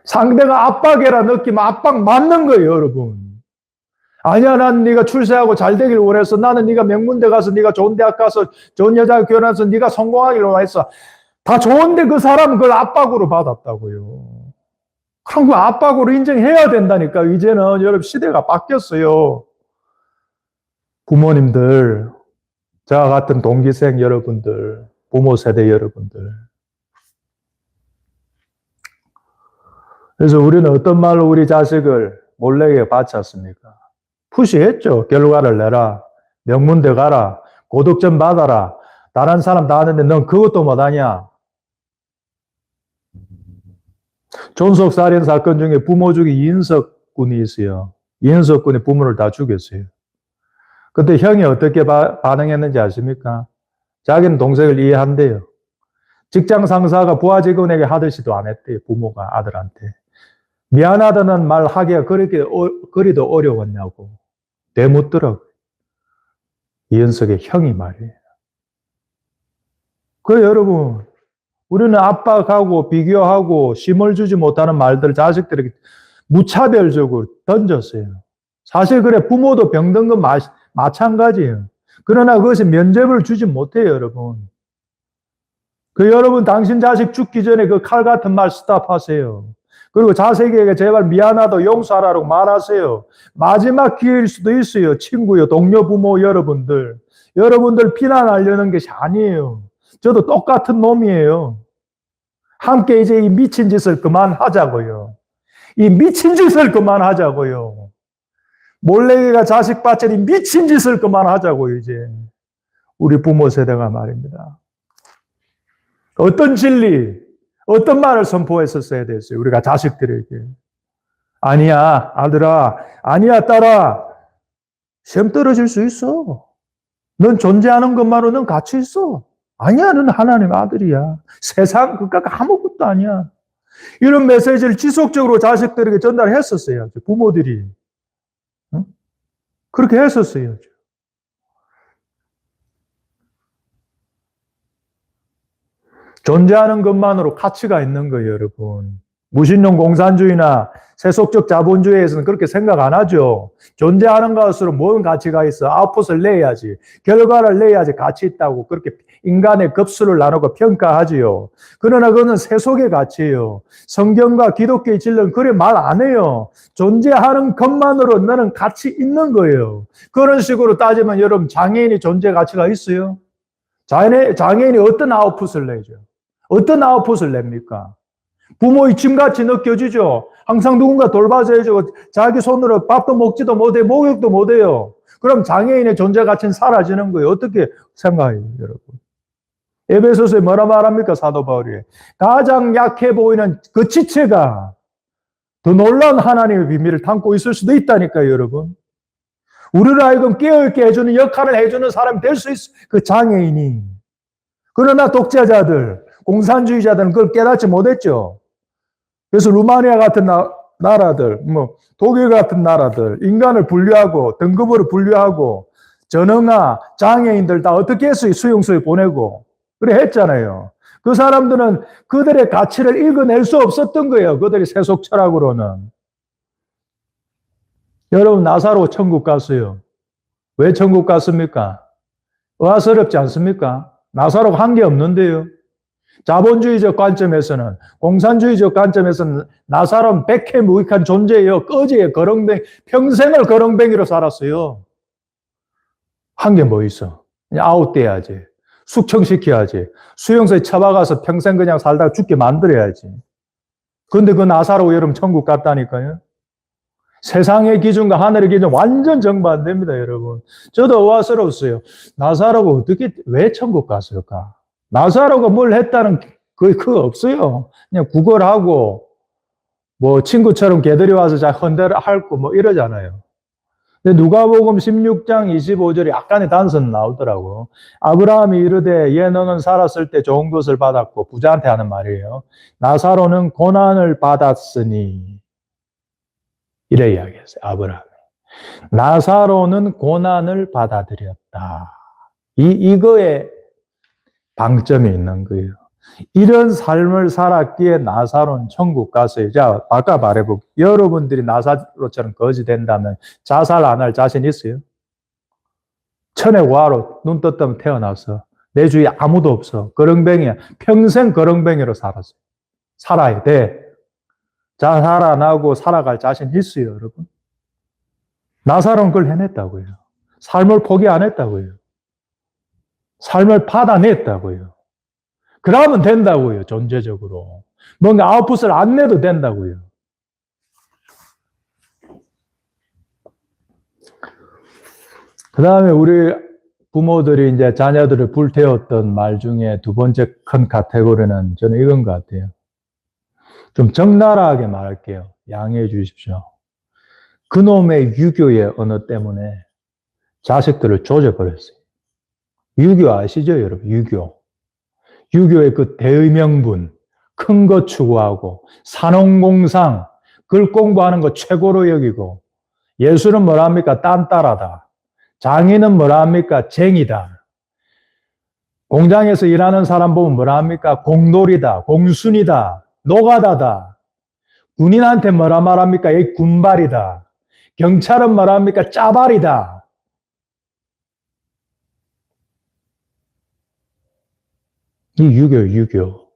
상대가 압박이라 느끼면 압박 맞는 거예요, 여러분. 아니야, 난 네가 출세하고 잘 되길 원해서 나는 네가 명문대 가서 네가 좋은 대학 가서 좋은 여자와 결혼해서 네가 성공하길 원했어. 다 좋은데 그 사람은 그걸 압박으로 받았다고요. 그럼 그 압박으로 인정해야 된다니까. 이제는 여러분 시대가 바뀌었어요. 부모님들, 저와 같은 동기생 여러분들, 부모 세대 여러분들. 그래서 우리는 어떤 말로 우리 자식을 몰래게 바쳤습니까? 푸시했죠. 결과를 내라. 명문대 가라. 고득점 받아라. 다른 사람 다 하는데 넌 그것도 못하냐? 존속살인 사건 중에 부모 중에 이인석 군이 있어요. 이인석 군이 부모를 다 죽였어요. 그때 형이 어떻게 반응했는지 아십니까? 자기는 동생을 이해한대요. 직장 상사가 부하 직원에게 하듯이도 안 했대요. 부모가 아들한테. 미안하다는 말 하기가 그리도 어려웠냐고. 되묻더라고요. 이은석의 형이 말이에요. 그 여러분, 우리는 압박하고 비교하고 심을 주지 못하는 말들 자식들에게 무차별적으로 던졌어요. 사실 그래 부모도 병든 건 마찬가지예요. 그러나 그것이 면접을 주지 못해요, 여러분. 그 여러분 당신 자식 죽기 전에 그 칼 같은 말 스탑하세요. 그리고 자식에게 제발 미안하다 용서하라고 말하세요. 마지막 기회일 수도 있어요. 친구요, 동료 부모 여러분들. 여러분들 비난하려는 것이 아니에요. 저도 똑같은 놈이에요. 함께 이제 이 미친 짓을 그만하자고요. 이 미친 짓을 그만하자고요. 몰래가 자식 받자니 미친 짓을 그만하자고요, 이제. 우리 부모 세대가 말입니다. 어떤 진리, 어떤 말을 선포했었어야 됐어요, 우리가 자식들에게. 아니야, 아들아. 아니야, 딸아. 시험 떨어질 수 있어. 넌 존재하는 것만으로 넌 가치 있어. 아니야, 넌 하나님의 아들이야. 세상 그깟 아무것도 아니야. 이런 메시지를 지속적으로 자식들에게 전달했었어요, 부모들이. 그렇게 했었어요. 존재하는 것만으로 가치가 있는 거예요, 여러분. 무신론 공산주의나 세속적 자본주의에서는 그렇게 생각 안 하죠. 존재하는 것으로 모든 가치가 있어. 아웃풋을 내야지. 결과를 내야지 가치 있다고 그렇게 인간의 급수를 나누고 평가하지요. 그러나 그거는 세속의 가치예요. 성경과 기독교의 진리는 그래 말 안 해요. 존재하는 것만으로 너는 가치 있는 거예요. 그런 식으로 따지면 여러분 장애인이 존재 가치가 있어요? 장애인이 어떤 아웃풋을 내죠? 어떤 아웃풋을 냅니까? 부모의 짐같이 느껴지죠. 항상 누군가 돌봐줘야죠. 자기 손으로 밥도 먹지도 못해, 목욕도 못해요. 그럼 장애인의 존재 가치는 사라지는 거예요. 어떻게 생각해요, 여러분? 에베소서에 뭐라 말합니까, 사도 바울이? 가장 약해 보이는 그 지체가 더 놀라운 하나님의 비밀을 담고 있을 수도 있다니까요, 여러분. 우리를 하여금 깨어있게 해주는 역할을 해주는 사람이 될 수 있어, 그 장애인이. 그러나 독재자들, 공산주의자들은 그걸 깨닫지 못했죠. 그래서 루마니아 같은 나라들, 독일 같은 나라들, 인간을 분류하고, 등급으로 분류하고, 전응아, 장애인들 다 어떻게 했어요? 수용소에 보내고. 그래 했잖아요. 그 사람들은 그들의 가치를 읽어낼 수 없었던 거예요. 그들의 세속 철학으로는. 여러분, 나사로 천국 갔어요. 왜 천국 갔습니까? 의아스럽지 않습니까? 나사로가 한 게 없는데요. 자본주의적 관점에서는, 공산주의적 관점에서는 나사로는 백해무익한 존재예요. 꺼지의 거렁뱅이, 평생을 거렁뱅이로 살았어요. 한 게 뭐 있어? 그냥 아웃돼야지. 숙청시켜야지. 수용소에 처박아서 평생 그냥 살다가 죽게 만들어야지. 근데 그 나사로 여러분 천국 갔다니까요. 세상의 기준과 하늘의 기준 완전 정반대입니다, 여러분. 저도 의아스러웠어요. 나사로가 왜 천국 갔을까? 나사로가 뭘 했다는 그거 없어요. 그냥 구걸하고, 친구처럼 개들이 와서 자 헌대를 핥고 이러잖아요. 근데 누가복음 16장 25절에 약간의 단서는 나오더라고. 아브라함이 이르되 얘 너는 살았을 때 좋은 것을 받았고, 부자한테 하는 말이에요. 나사로는 고난을 받았으니. 이래 이야기했어요, 아브라함이. 나사로는 고난을 받아들였다. 이거에 방점이 있는 거예요. 이런 삶을 살았기에 나사로는 천국 갔어요. 자, 아까 말해볼게요. 여러분들이 나사로처럼 거지 된다면 자살 안 할 자신 있어요? 천의 고아로 눈 떴다면 태어났어. 내 주위에 아무도 없어. 거렁뱅이야. 평생 거렁뱅이로 살았어. 살아야 돼. 자살 안 하고 살아갈 자신 있어요, 여러분? 나사로는 그걸 해냈다고요. 삶을 포기 안 했다고요. 삶을 받아냈다고요. 그러면 된다고요, 존재적으로. 뭔가 아웃풋을 안 내도 된다고요. 그 다음에 우리 부모들이 이제 자녀들을 불태웠던 말 중에 두 번째 큰 카테고리는 저는 이건 것 같아요. 좀 적나라하게 말할게요. 양해해 주십시오. 그놈의 유교의 언어 때문에 자식들을 조져버렸어요. 유교 아시죠, 여러분? 유교의 그 대의명분, 큰 거 추구하고, 산업공상, 글 공부하는 거 최고로 여기고, 예술은 뭐라 합니까? 딴따라다. 장인은 뭐라 합니까? 쟁이다. 공장에서 일하는 사람 보면 뭐라 합니까? 공돌이다. 공순이다. 노가다다. 군인한테 뭐라 말합니까? 이 군발이다. 경찰은 뭐라 합니까? 짜발이다. 이 유교.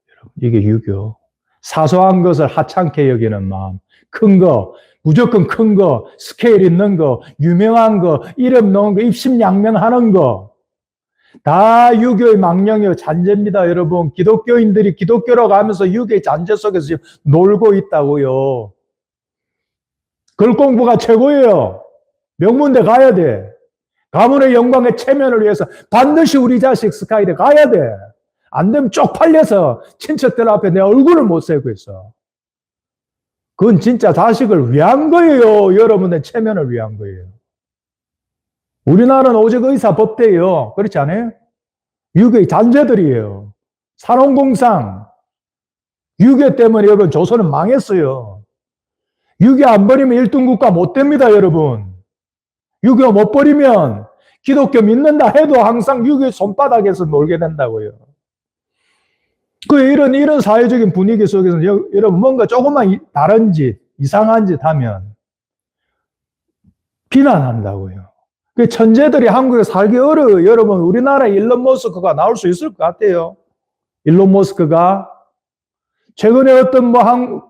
이게 유교. 사소한 것을 하찮게 여기는 마음. 큰 거, 무조건 큰 거, 스케일 있는 거, 유명한 거, 이름 넣은 거, 입심양명하는 거. 다 유교의 망령이요. 잔재입니다, 여러분. 기독교인들이 기독교라고 하면서 유교의 잔재 속에서 지금 놀고 있다고요. 글 공부가 최고예요. 명문대 가야 돼. 가문의 영광의 체면을 위해서 반드시 우리 자식 스카이대 가야 돼. 안 되면 쪽팔려서 친척들 앞에 내 얼굴을 못 세우고 있어. 그건 진짜 자식을 위한 거예요. 여러분의 체면을 위한 거예요. 우리나라는 오직 의사 법대예요. 그렇지 않아요? 유교의 잔재들이에요. 산업공상. 유교 때문에 여러분 조선은 망했어요. 유교 안 버리면 1등 국가 못 됩니다, 여러분. 유교 못 버리면 기독교 믿는다 해도 항상 유교의 손바닥에서 놀게 된다고요. 이런 사회적인 분위기 속에서 여러분 뭔가 조금만 다른 짓, 이상한 짓 하면 비난한다고요. 그 천재들이 한국에 살기 어려워요. 여러분, 우리나라에 일론 머스크가 나올 수 있을 것 같아요. 일론 머스크가 최근에 어떤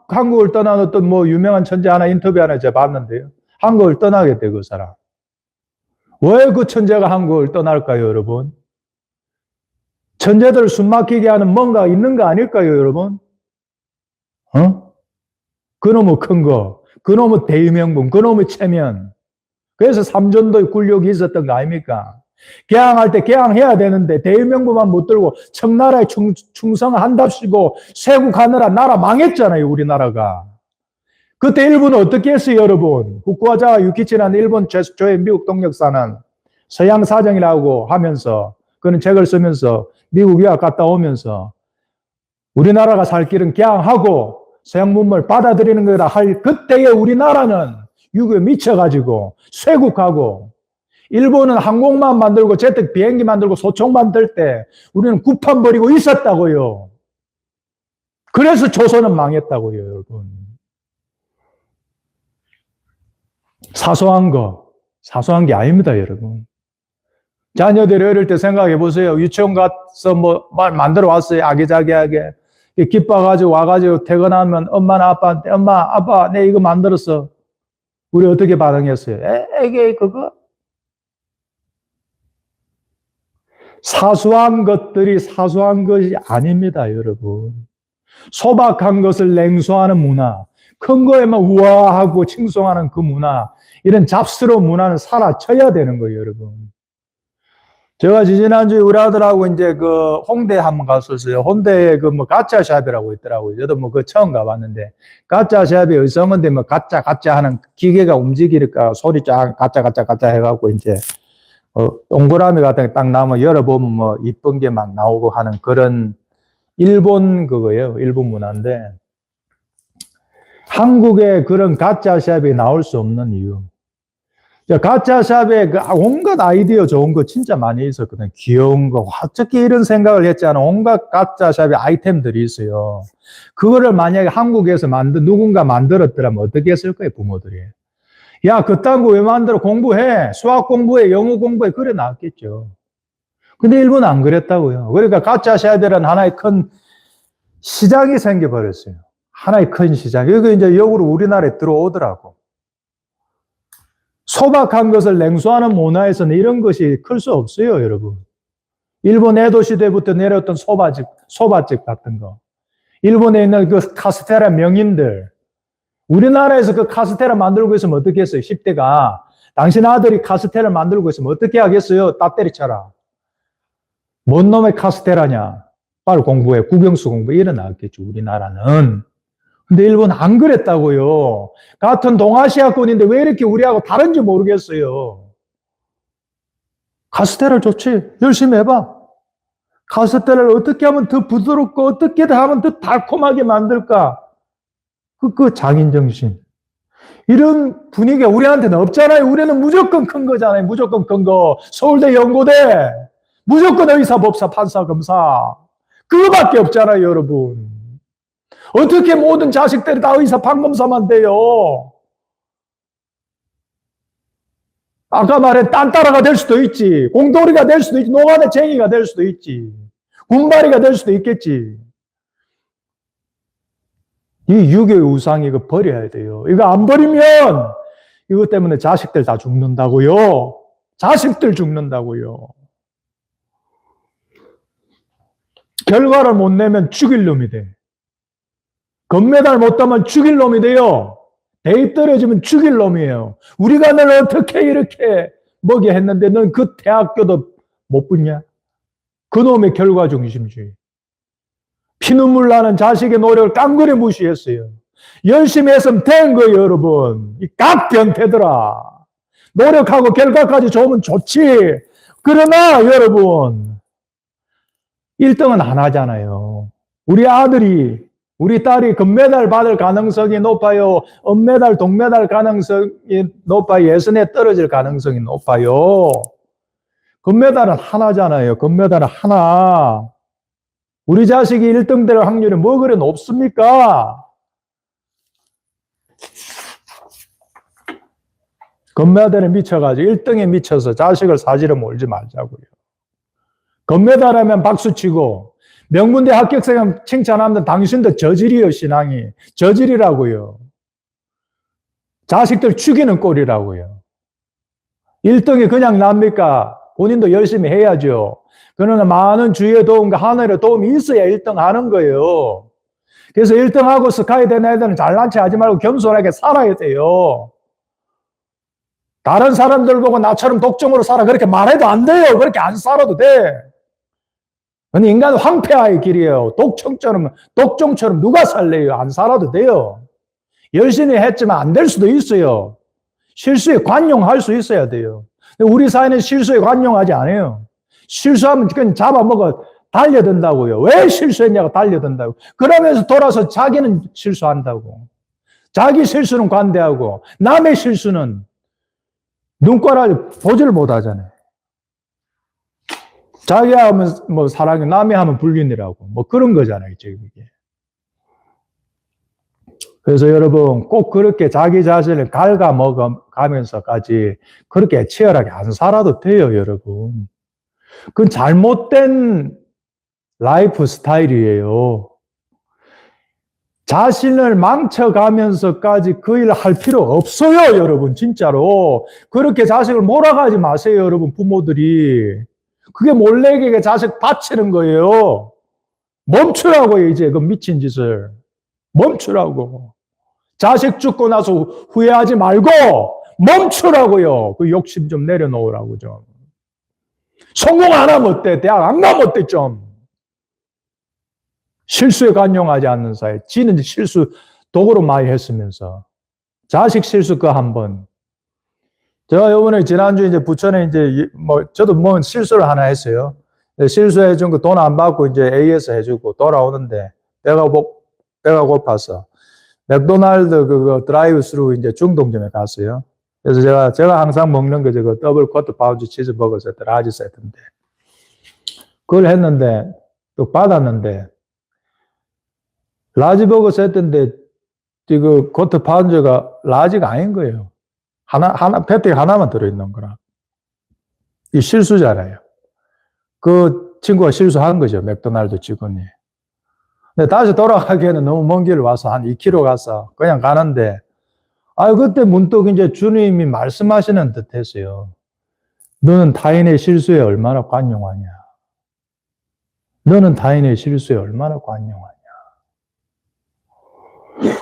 한국을 떠난 어떤 유명한 천재 하나 인터뷰 하나 제가 봤는데요. 한국을 떠나겠대요, 그 사람. 왜 그 천재가 한국을 떠날까요, 여러분? 천재들 숨막히게 하는 뭔가 있는 거 아닐까요, 여러분? 그놈의 큰 거, 그놈의 대의명분, 그놈의 체면. 그래서 삼전도의 굴욕이 있었던 거 아닙니까? 개항할 때 개항해야 되는데 대의명분만 못 들고 청나라에 충성한답시고 쇄국하느라 나라 망했잖아요, 우리나라가. 그때 일본은 어떻게 했어요, 여러분? 후쿠오카와 유키치라는 일본 최초의 미국 동력사는 서양 사정이라고 하면서 그런 책을 쓰면서 미국 유학 갔다 오면서 우리나라가 살 길은 개항하고 서양 문물 받아들이는 거라 할 그때의 우리나라는 유교에 미쳐가지고 쇄국하고 일본은 항공만 만들고 제트 비행기 만들고 소총 만들 때 우리는 구판 버리고 있었다고요. 그래서 조선은 망했다고요, 여러분. 사소한 게 아닙니다, 여러분. 자녀들이 어릴 때 생각해 보세요. 유치원 가서 말 만들어 왔어요, 아기자기하게. 기뻐가지고 와가지고 퇴근하면 엄마나 아빠한테 엄마, 아빠, 내 이거 만들었어. 우리 어떻게 반응했어요? 에게 그거? 사소한 것들이 사소한 것이 아닙니다, 여러분. 소박한 것을 냉소하는 문화, 큰 거에만 우아하고 칭송하는 그 문화, 이런 잡스러운 문화는 사라져야 되는 거예요, 여러분. 제가 지난주에 우리 아들하고 이제 그 홍대 한번 갔었어요. 홍대에 가짜샵이라고 있더라고요. 저도 그 처음 가봤는데, 가짜샵이 의성인데 가짜 하는 기계가 움직이니까 소리 쫙 가짜 해갖고 이제, 동그라미 같은 게 딱 나오면 열어보면 이쁜 게 막 나오고 하는 그런 일본 그거예요. 일본 문화인데, 한국에 그런 가짜샵이 나올 수 없는 이유. 가짜샵에 온갖 아이디어 좋은 거 진짜 많이 있었거든요. 귀여운 거. 어떻게 이런 생각을 했지 않은 온갖 가짜샵의 아이템들이 있어요. 그거를 만약에 한국에서 누군가 만들었더라면 어떻게 했을 거예요, 부모들이. 야, 그딴 거 왜 만들어? 공부해. 수학 공부해. 영어 공부해. 그래 나왔겠죠. 근데 일본은 안 그랬다고요. 그러니까 가짜샵이라는 하나의 큰 시장이 생겨버렸어요. 하나의 큰 시장. 이거 이제 역으로 우리나라에 들어오더라고. 소박한 것을 냉소하는 문화에서는 이런 것이 클 수 없어요, 여러분. 일본 에도 시대부터 내려왔던 소바집 같은 거. 일본에 있는 그 카스테라 명인들. 우리나라에서 그 카스테라 만들고 있으면 어떻게 했어요? 10대가. 당신 아들이 카스테라를 만들고 있으면 어떻게 하겠어요? 따 때리쳐라. 뭔 놈의 카스테라냐? 빨리 공부해. 국영수 공부해. 일어나겠죠, 우리나라는. 근데 일본 안 그랬다고요. 같은 동아시아권인데 왜 이렇게 우리하고 다른지 모르겠어요. 카스테라를 좋지. 열심히 해봐. 카스테라를 어떻게 하면 더 부드럽고 어떻게 하면 더 달콤하게 만들까? 그 장인정신. 이런 분위기가 우리한테는 없잖아요. 우리는 무조건 큰 거잖아요. 무조건 큰 거. 서울대 연고대. 무조건 의사, 법사, 판사, 검사. 그거밖에 없잖아요, 여러분. 어떻게 모든 자식들이 다 의사, 판검사만 돼요? 아까 말한 딴따라가 될 수도 있지. 공돌이가 될 수도 있지. 노가대쟁이가 될 수도 있지. 군발이가 될 수도 있겠지. 이 유교의 우상 이거 버려야 돼요. 이거 안 버리면 이것 때문에 자식들 다 죽는다고요. 자식들 죽는다고요. 결과를 못 내면 죽일 놈이 돼. 금메달 못 따면 죽일 놈이 돼요. 대입 떨어지면 죽일 놈이에요. 우리가 널 어떻게 이렇게 먹여 했는데 넌 그 대학교도 못 붙냐? 그놈의 결과 중심주의. 피눈물 나는 자식의 노력을 깡그리 무시했어요. 열심히 했으면 된 거예요, 여러분. 이 깍변태들아. 노력하고 결과까지 좋으면 좋지. 그러나 여러분 1등은 안 하잖아요. 우리 아들이 우리 딸이 금메달 받을 가능성이 높아요? 은메달, 동메달 가능성이 높아요? 예선에 떨어질 가능성이 높아요? 금메달은 하나잖아요. 금메달은 하나. 우리 자식이 1등 될 확률이 뭐 그래 높습니까? 금메달에 미쳐가지고 1등에 미쳐서 자식을 사지로 몰지 말자고요. 금메달하면 박수치고 명문대 합격생은 칭찬하면 당신도 저질이요, 신앙이. 저질이라고요. 자식들 죽이는 꼴이라고요. 1등이 그냥 납니까? 본인도 열심히 해야죠. 그러나 많은 주위의 도움과 하늘의 도움이 있어야 1등 하는 거예요. 그래서 1등하고 스카이 된 애들은 잘난 체 하지 말고 겸손하게 살아야 돼요. 다른 사람들 보고 나처럼 독점으로 살아 그렇게 말해도 안 돼요. 그렇게 안 살아도 돼. 근데 인간은 황폐화의 길이에요. 독종처럼 누가 살래요? 안 살아도 돼요. 열심히 했지만 안 될 수도 있어요. 실수에 관용할 수 있어야 돼요. 근데 우리 사회는 실수에 관용하지 않아요. 실수하면 그냥 잡아먹어 달려든다고요. 왜 실수했냐고 달려든다고. 그러면서 돌아서 자기는 실수한다고. 자기 실수는 관대하고 남의 실수는 눈꼴을 보지를 못하잖아요. 자기 하면 뭐 사랑이, 남이 하면 불륜이라고. 뭐 그런 거잖아요, 지금 이게. 그래서 여러분 꼭 그렇게 자기 자신을 갉아먹어가면서까지 그렇게 치열하게 안 살아도 돼요, 여러분. 그건 잘못된 라이프 스타일이에요. 자신을 망쳐가면서까지 그 일을 할 필요 없어요, 여러분. 진짜로. 그렇게 자식을 몰아가지 마세요, 여러분, 부모들이. 그게 몰래에게 자식 바치는 거예요. 멈추라고요, 이제 그 미친 짓을. 멈추라고. 자식 죽고 나서 후회하지 말고 멈추라고요. 그 욕심 좀 내려놓으라고 좀. 성공 안 하면 어때? 대학 안 가면 어때 좀. 실수에 관용하지 않는 사회. 지는 실수 도구로 많이 했으면서. 자식 실수 그 한 번. 제가 요번에 지난주에 이제 부천에 이제 저도 뭐 실수를 하나 했어요. 실수해준 거 돈 안 받고 이제 AS 해주고 돌아오는데 배가 고파서 맥도날드 그거 드라이브 스루 이제 중동점에 갔어요. 그래서 제가 항상 먹는 거 저거 더블 쿼터 파운드 치즈버거 세트, 라지 세트인데. 그걸 했는데 또 받았는데 라지버거 세트인데 그 쿼터 파운드가 라지가 아닌 거예요. 패티가 하나만 들어있는 거라. 이 실수잖아요. 그 친구가 실수한 거죠. 맥도날드 직원이. 근데 다시 돌아가기에는 너무 먼 길을 와서 한 2km 가서 그냥 가는데, 그때 문득 이제 주님이 말씀하시는 듯 했어요. 너는 타인의 실수에 얼마나 관용하냐. 너는 타인의 실수에 얼마나 관용하냐.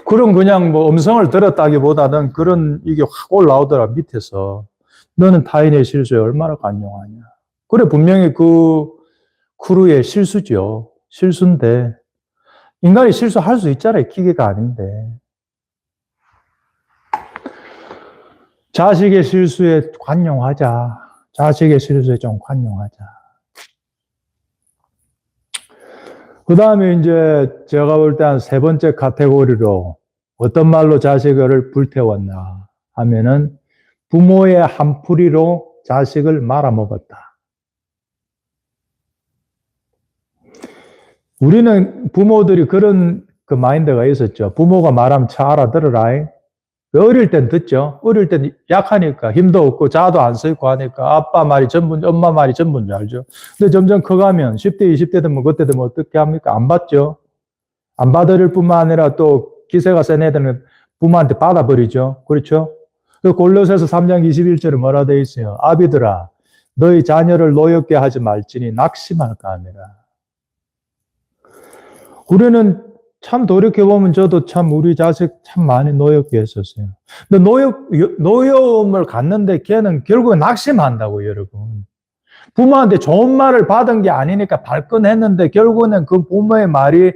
그럼 그냥 뭐 음성을 들었다기보다는 그런 이게 확 올라오더라, 밑에서. 너는 타인의 실수에 얼마나 관용하냐. 그래, 분명히 그 크루의 실수죠. 실수인데. 인간이 실수할 수 있잖아요. 기계가 아닌데. 자식의 실수에 관용하자. 자식의 실수에 좀 관용하자. 그 다음에 이제 제가 볼 때 한 3번째 카테고리로 어떤 말로 자식을 불태웠나 하면은 부모의 한풀이로 자식을 말아먹었다. 우리는 부모들이 그런 그 마인드가 있었죠. 부모가 말하면 차 알아들으라. 어릴 땐 듣죠. 어릴 땐 약하니까 힘도 없고 자도 안 쓰고 하니까 아빠 말이 전부, 엄마 말이 전부인 줄 알죠. 근데 점점 커가면 10대, 20대 되면 그때 되면 어떻게 합니까? 안 받죠. 안 받을 뿐만 아니라 또 기세가 센 애들은 부모한테 받아버리죠. 그렇죠? 그 골로새서 3장 21절에 뭐라 되어 있어요? 아비들아, 너희 자녀를 노엽게 하지 말지니 낙심할까 하니라. 우리는 참 돌이켜보면 저도 참 우리 자식 참 많이 노엽게 했었어요. 근데 노여움을 갖는데 걔는 결국에 낙심한다고, 여러분. 부모한테 좋은 말을 받은 게 아니니까 발끈했는데 결국에는 그 부모의 말이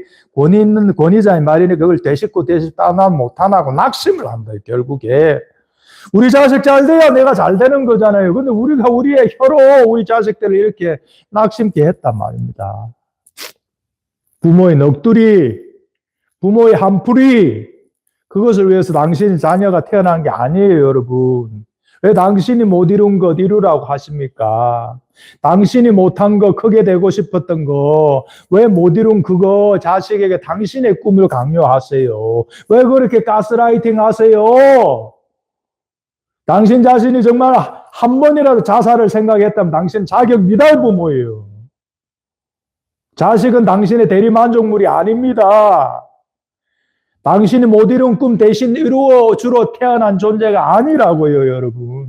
권위자의 말이니 그걸 되씹고 따나 못하나고 낙심을 한다, 결국에. 우리 자식 잘 돼야 내가 잘 되는 거잖아요. 근데 우리가 우리의 혀로 우리 자식들을 이렇게 낙심케 했단 말입니다. 부모의 넋두리, 부모의 한풀이, 그것을 위해서 당신 자녀가 태어난 게 아니에요, 여러분. 왜 당신이 못 이룬 것 이루라고 하십니까? 당신이 못한 거, 크게 되고 싶었던 거, 왜 못 이룬 그거 자식에게 당신의 꿈을 강요하세요? 왜 그렇게 가스라이팅 하세요? 당신 자신이 정말 한 번이라도 자살을 생각했다면 당신 자격 미달 부모예요. 자식은 당신의 대리만족물이 아닙니다. 당신이 못 이룬 꿈 대신 이루어 주러 태어난 존재가 아니라고요, 여러분.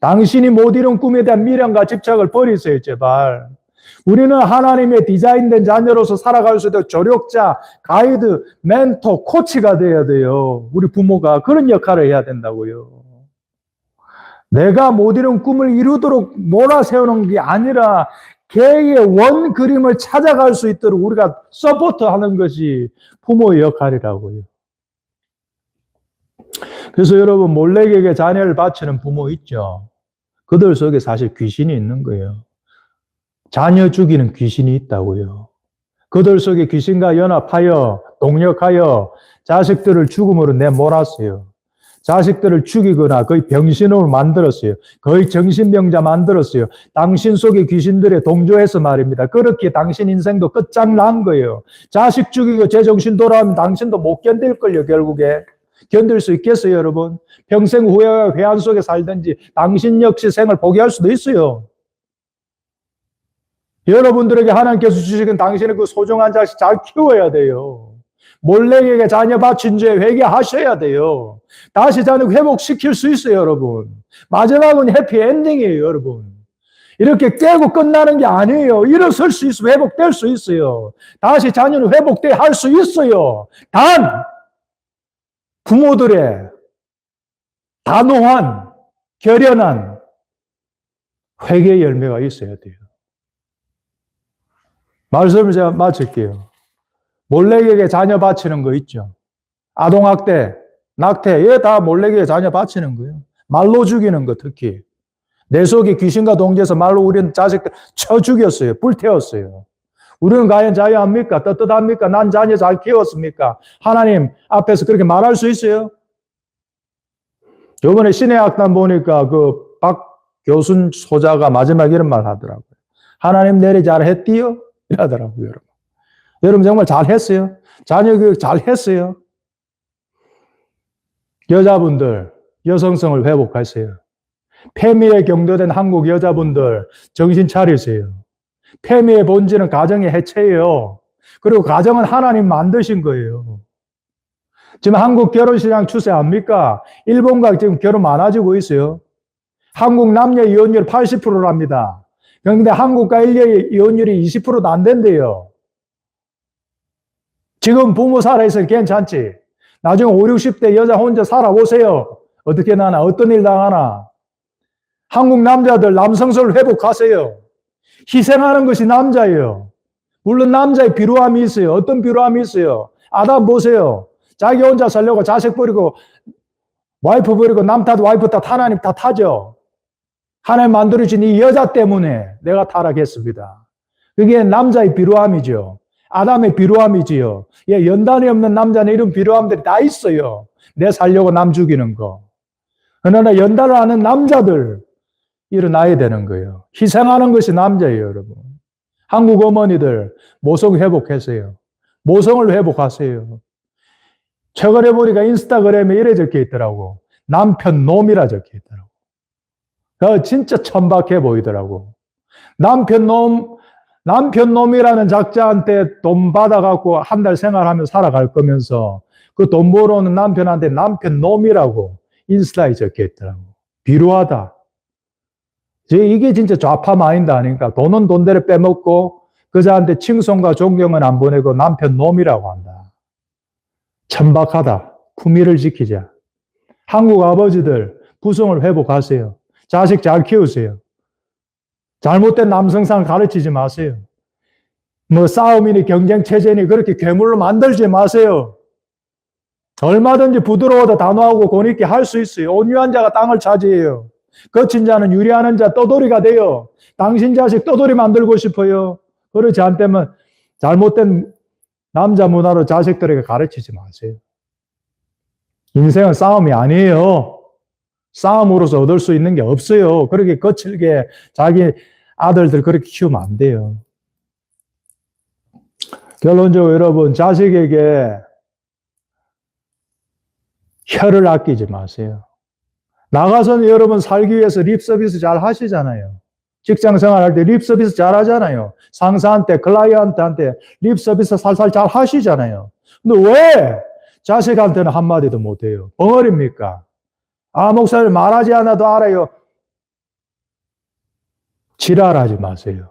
당신이 못 이룬 꿈에 대한 미련과 집착을 버리세요, 제발. 우리는 하나님의 디자인된 자녀로서 살아갈 수 있도록 조력자, 가이드, 멘토, 코치가 돼야 돼요. 우리 부모가 그런 역할을 해야 된다고요. 내가 못 이룬 꿈을 이루도록 몰아세우는 게 아니라 걔의 원 그림을 찾아갈 수 있도록 우리가 서포트하는 것이 부모의 역할이라고요. 그래서 여러분 몰래에게 자녀를 바치는 부모 있죠. 그들 속에 사실 귀신이 있는 거예요. 자녀 죽이는 귀신이 있다고요. 그들 속에 귀신과 연합하여 동력하여 자식들을 죽음으로 내몰았어요. 자식들을 죽이거나 거의 병신으로 만들었어요. 거의 정신병자 만들었어요. 당신 속의 귀신들에 동조해서 말입니다. 그렇게 당신 인생도 끝장난 거예요. 자식 죽이고 제정신 돌아오면 당신도 못 견딜걸요, 결국에. 견딜 수 있겠어요, 여러분? 평생 후회와 회한 속에 살든지 당신 역시 생을 포기할 수도 있어요. 여러분들에게 하나님께서 주시는 당신의 그 소중한 자식 잘 키워야 돼요. 몰래에게 자녀 바친 죄 회개하셔야 돼요. 다시 자녀 회복시킬 수 있어요, 여러분. 마지막은 해피엔딩이에요, 여러분. 이렇게 깨고 끝나는 게 아니에요. 일어설 수 있어요. 회복될 수 있어요. 다시 자녀는 회복돼 할 수 있어요. 단 부모들의 단호한, 결연한 회개의 열매가 있어야 돼요. 말씀을 제가 마칠게요. 몰래에게 자녀 바치는 거 있죠. 아동학대, 낙태, 얘 다 몰래에게 자녀 바치는 거예요. 말로 죽이는 거 특히. 내 속에 귀신과 동조해서 말로 우리는 자식들 쳐 죽였어요. 불태웠어요. 우리는 과연 자유합니까? 떳떳합니까? 난 자녀 잘 키웠습니까? 하나님 앞에서 그렇게 말할 수 있어요? 요번에 신해학단 보니까 그 박교순 소자가 마지막 이런 말 하더라고요. 하나님 내리 잘했디요? 이러더라고요, 여러분. 여러분 정말 잘했어요? 자녀 교육 잘했어요? 여자분들 여성성을 회복하세요. 패미에 경도된 한국 여자분들 정신 차리세요. 패미의 본질은 가정의 해체예요. 그리고 가정은 하나님 만드신 거예요. 지금 한국 결혼시장 추세 압니까? 일본과 지금 결혼 많아지고 있어요. 한국 남녀 이혼율 80%랍니다. 그런데 한국과 인류의 이혼율이 20%도 안 된대요. 지금 부모 살아있으면 괜찮지. 나중에 5, 60대 여자 혼자 살아보세요. 어떻게 나나, 어떤 일 당하나. 한국 남자들 남성성을 회복하세요. 희생하는 것이 남자예요. 물론 남자의 비루함이 있어요. 어떤 비루함이 있어요? 아담 보세요. 자기 혼자 살려고 자식 버리고 와이프 버리고 남 탓, 와이프 탓, 하나님 탓하죠. 하나님 만들어진 이 여자 때문에 내가 타락했습니다. 그게 남자의 비루함이죠. 아담의 비루함이지요. 예, 연단이 없는 남자는 이런 비루함들이 다 있어요. 내 살려고 남 죽이는 거. 그러나 연단을 하는 남자들 일어나야 되는 거예요. 희생하는 것이 남자예요, 여러분. 한국 어머니들 모성 회복하세요. 모성을 회복하세요. 최근에 보니까 인스타그램에 이래 적혀 있더라고. 남편 놈이라 적혀 있더라고. 진짜 천박해 보이더라고. 남편 놈이라는 작자한테 돈 받아갖고 한 달 생활하며 살아갈 거면서 그 돈 벌어오는 남편한테 남편 놈이라고 인스타에 적혀 있더라고. 비루하다. 이게 진짜 좌파 마인드 아닌가. 돈은 돈대로 빼먹고 그자한테 칭송과 존경은 안 보내고 남편 놈이라고 한다. 천박하다. 품위를 지키자. 한국 아버지들 부성을 회복하세요. 자식 잘 키우세요. 잘못된 남성상을 가르치지 마세요. 뭐 싸움이니 경쟁체제니 그렇게 괴물로 만들지 마세요. 얼마든지 부드러워도 단호하고 권위있게 할 수 있어요. 온유한 자가 땅을 차지해요. 거친 자는 유리하는 자 떠돌이가 돼요. 당신 자식 떠돌이 만들고 싶어요. 그렇지 않다면 잘못된 남자 문화로 자식들에게 가르치지 마세요. 인생은 싸움이 아니에요. 싸움으로서 얻을 수 있는 게 없어요. 그렇게 거칠게 자기 아들들 그렇게 키우면 안 돼요. 결론적으로 여러분, 자식에게 혀를 아끼지 마세요. 나가서는 여러분 살기 위해서 립서비스 잘 하시잖아요. 직장 생활할 때 립서비스 잘 하잖아요. 상사한테, 클라이언트한테 립서비스 살살 잘 하시잖아요. 근데 왜 자식한테는 한마디도 못해요? 벙어리입니까? 아, 목사님 말하지 않아도 알아요. 지랄하지 마세요.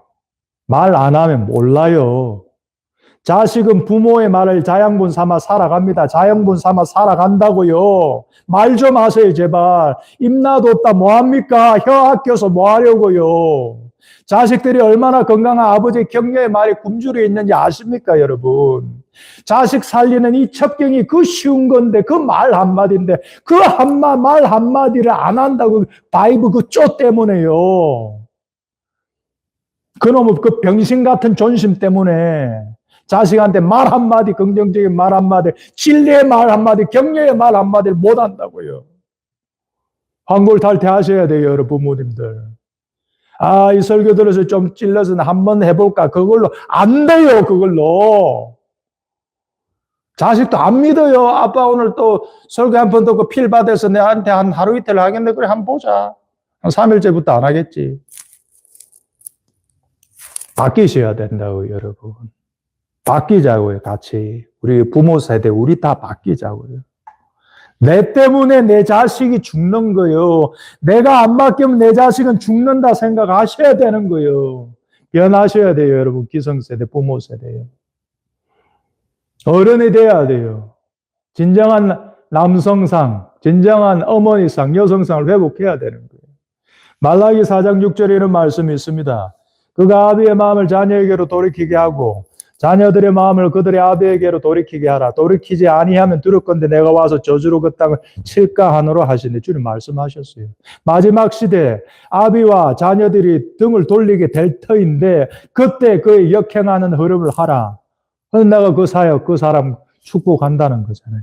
말 안 하면 몰라요. 자식은 부모의 말을 자양분 삼아 살아갑니다. 자양분 삼아 살아간다고요. 말 좀 하세요, 제발. 입나도 없다 뭐합니까? 혀 아껴서 뭐하려고요. 자식들이 얼마나 건강한 아버지의 격려의 말이 굶주려 있는지 아십니까, 여러분? 자식 살리는 이 첩경이 그 쉬운 건데, 그 말 한마디인데, 그 말 한마디를 안 한다고 바이브 그 쪼 때문에요. 그놈의 그 병신 같은 존심 때문에 자식한테 말 한마디, 긍정적인 말 한마디, 진리의 말 한마디, 격려의 말 한마디를 못 한다고요. 환골탈퇴하셔야 돼요, 여러분 부모님들. 아, 이 설교 들어서 좀 찔러서 한번 해볼까? 그걸로 안 돼요, 그걸로. 자식도 안 믿어요. 아빠 오늘 또 설교 한 번 듣고 필 받아서 내한테 한 하루 이틀 하겠네. 그래, 한번 보자. 한 3일째부터 안 하겠지. 바뀌셔야 된다고요, 여러분. 바뀌자고요, 같이. 우리 부모 세대, 우리 다 바뀌자고요. 내 때문에 내 자식이 죽는 거요. 내가 안 바뀌면 내 자식은 죽는다 생각하셔야 되는 거요. 변하셔야 돼요, 여러분. 기성세대, 부모 세대요. 어른이 돼야 돼요. 진정한 남성상, 진정한 어머니상, 여성상을 회복해야 되는 거예요. 말라기 4장 6절에 이런 말씀이 있습니다. 그가 아비의 마음을 자녀에게로 돌이키게 하고 자녀들의 마음을 그들의 아비에게로 돌이키게 하라. 돌이키지 아니하면 두렵건대 내가 와서 저주로 그 땅을 칠까 하노라 하시네. 주님 말씀하셨어요. 마지막 시대에 아비와 자녀들이 등을 돌리게 될 터인데 그때 그의 역행하는 흐름을 하라. 그래서 내가 그 사역, 그 사람 축복한다는 거잖아요.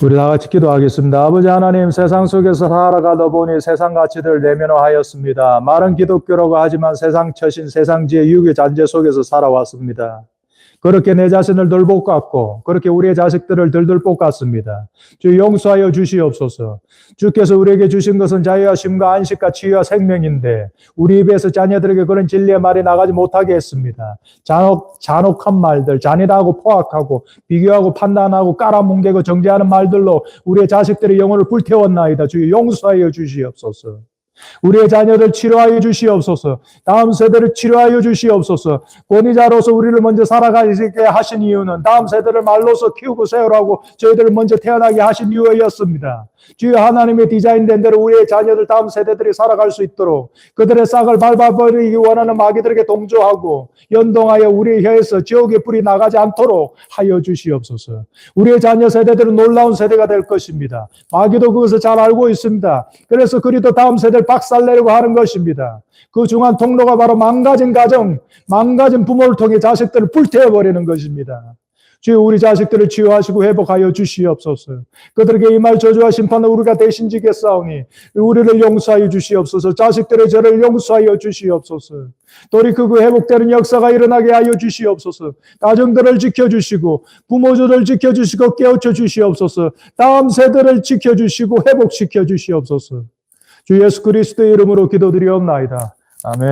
우리 다 같이 기도하겠습니다. 아버지 하나님, 세상 속에서 살아가다 보니 세상 가치들을 내면화하였습니다. 말은 기독교라고 하지만 세상 처신, 세상지의 유교 잔재 속에서 살아왔습니다. 그렇게 내 자신을 덜 볶았고 그렇게 우리의 자식들을 덜 볶았습니다. 주 용서하여 주시옵소서. 주께서 우리에게 주신 것은 자유와 쉼과 안식과 치유와 생명인데 우리 입에서 자녀들에게 그런 진리의 말이 나가지 못하게 했습니다. 잔혹한 말들, 잔인하고 포악하고 비교하고 판단하고 깔아뭉개고 정죄하는 말들로 우리의 자식들의 영혼을 불태웠나이다. 주여 용서하여 주시옵소서. 우리의 자녀들 치료하여 주시옵소서. 다음 세대를 치료하여 주시옵소서. 권위자로서 우리를 먼저 살아가게 하신 이유는 다음 세대를 말로서 키우고 세우라고 저희들을 먼저 태어나게 하신 이유였습니다. 주여 하나님의 디자인된 대로 우리의 자녀들 다음 세대들이 살아갈 수 있도록 그들의 싹을 밟아버리기 원하는 마귀들에게 동조하고 연동하여 우리의 혀에서 지옥의 불이 나가지 않도록 하여 주시옵소서. 우리의 자녀 세대들은 놀라운 세대가 될 것입니다. 마귀도 그것을 잘 알고 있습니다. 그래서 그리도 다음 세대를 박살내려고 하는 것입니다. 그 중한 통로가 바로 망가진 가정, 망가진 부모를 통해 자식들을 불태워버리는 것입니다. 주여 우리 자식들을 치유하시고 회복하여 주시옵소서. 그들에게 이 말 저주와 심판을 우리가 대신 지겠사오니 우리를 용서하여 주시옵소서. 자식들의 죄를 용서하여 주시옵소서. 돌이키고 회복되는 역사가 일어나게 하여 주시옵소서. 가정들을 지켜주시고 부모들을 지켜주시고 깨우쳐 주시옵소서. 다음 세대를 지켜주시고 회복시켜 주시옵소서. 주 예수 그리스도의 이름으로 기도드리옵나이다. 아멘.